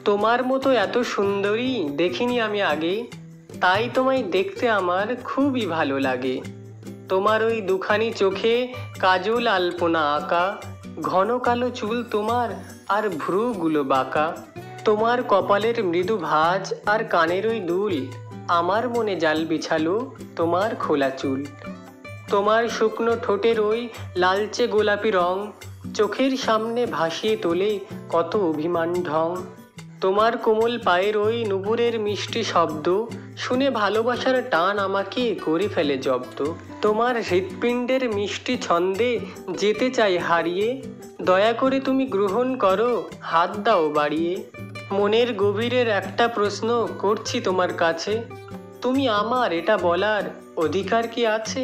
তোমার মতো এত সুন্দরী দেখিনি আমি আগে, তাই তোমায় দেখতে আমার খুবই ভালো লাগে। তোমার ওই দুখানি চোখে কাজল আলপনা আঁকা, ঘন কালো চুল তোমার আর ভ্রুগুলো বাঁকা। তোমার কপালের মৃদু ভাঁজ আর কানের ওই দুল আমার মনে জাল বিছালো তোমার খোলা চুল। তোমার শুকনো ঠোঁটের ওই লালচে গোলাপি রং চোখের সামনে ভাসিয়ে তোলে কত অভিমান ঢং। তোমার কোমল পায়ের ওই নুপুরের মিষ্টি শব্দ শুনে ভালোবাসার টান আমাকে করে ফেলে জব্দ। তোমার হৃৎপিণ্ডের মিষ্টি ছন্দে যেতে চাই হারিয়ে, দয়া করে তুমি গ্রহণ করো, হাত দাও বাড়িয়ে। মনের গভীরের একটা প্রশ্ন করছি তোমার কাছে, তুমি আমার এটা বলার অধিকার কি আছে?